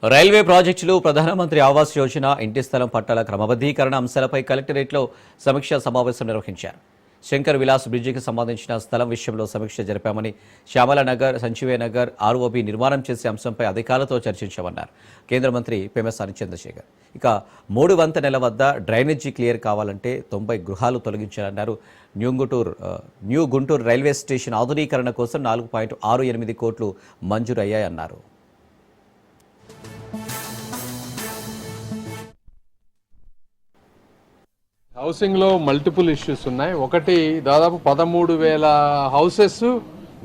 Railway ప్రాజెక్టులు, ప్రధానమంత్రి ఆవాస్ యోజన, ఇంటి స్థలం పట్టాల క్రమబద్ధీకరణ అంశాలపై కలెక్టరేట్లో సమీక్షా సమావేశం నిర్వహించారు. శంకర్ విలాస్ బ్రిడ్జికి సంబంధించిన స్థలం విషయంలో సమీక్ష జరిపామని, శ్యామలనగర్, సంజీవనగర్ ఆర్ఓబి నిర్మాణం చేసే అంశంపై అధికారులతో చర్చించామన్నారు కేంద్ర మంత్రి పెమ్మసాని చంద్రశేఖర్. ఇక 3 వంతెనల వద్ద డ్రైనేజీ క్లియర్ కావాలంటే 90 గృహాలు తొలగించాలన్నారు. న్యూ గుంటూరు రైల్వే స్టేషన్ ఆధునీకరణ కోసం 4.68 కోట్లు మంజూరయ్యాయన్నారు. హౌసింగ్లో మల్టిపుల్ ఇష్యూస్ ఉన్నాయి. ఒకటి, దాదాపు 13,000 హౌసెస్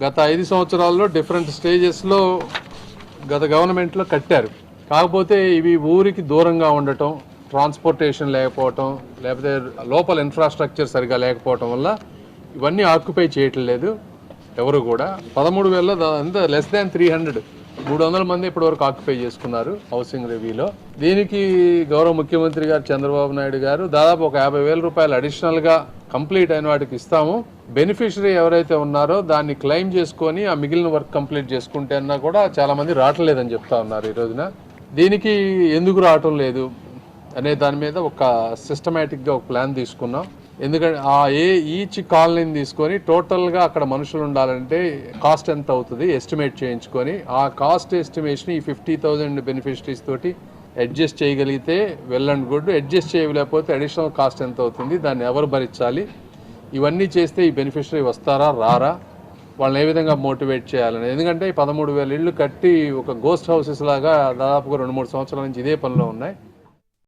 గత 5 సంవత్సరాల్లో డిఫరెంట్ స్టేజెస్లో గత గవర్నమెంట్లో కట్టారు. కాకపోతే ఇవి ఊరికి దూరంగా ఉండటం, ట్రాన్స్పోర్టేషన్ లేకపోవటం, లేకపోతే లోపల ఇన్ఫ్రాస్ట్రక్చర్ సరిగా లేకపోవటం వల్ల ఇవన్నీ ఆక్యుపై చేయట్లేదు ఎవరు కూడా. 13,000 అంతా లెస్ దాన్ 300 మంది ఇప్పటివరకు ఆక్యుపై చేసుకున్నారు హౌసింగ్ రివ్యూలో. దీనికి గౌరవ ముఖ్యమంత్రి గారు చంద్రబాబు నాయుడు గారు దాదాపు ఒక 50,000 రూపాయలు అడిషనల్గా కంప్లీట్ అయిన వాటికి ఇస్తాము. బెనిఫిషరీ ఎవరైతే ఉన్నారో దాన్ని క్లెయిమ్ చేసుకొని ఆ మిగిలిన వర్క్ కంప్లీట్ చేసుకుంటే అన్నా కూడా చాలా మంది రావట్లేదని చెప్తా ఉన్నారు ఈ రోజున. దీనికి ఎందుకు రావటం లేదు అనే దాని మీద ఒక సిస్టమేటిక్గా ఒక ప్లాన్ తీసుకున్నాం. ఎందుకంటే ఈచ్ కాలనీని తీసుకొని టోటల్గా అక్కడ మనుషులు ఉండాలంటే కాస్ట్ ఎంత అవుతుంది ఎస్టిమేట్ చేయించుకొని ఆ కాస్ట్ ఎస్టిమేషన్ ఈ 50,000 బెనిఫిషరీస్ తోటి అడ్జస్ట్ చేయగలిగితే వెల్ అండ్ గుడ్. అడ్జస్ట్ చేయలేకపోతే అడిషనల్ కాస్ట్ ఎంత అవుతుంది, దాన్ని ఎవరు భరించాలి, ఇవన్నీ చేస్తే ఈ బెనిఫిషరీ వస్తారా రారా, వాళ్ళని ఏ విధంగా మోటివేట్ చేయాలని. ఎందుకంటే 13,000 ఇళ్ళు కట్టి ఒక గోస్ట్ హౌసెస్ లాగా దాదాపుగా 2-3 సంవత్సరాల నుంచి ఇదే పనిలో ఉన్నాయి.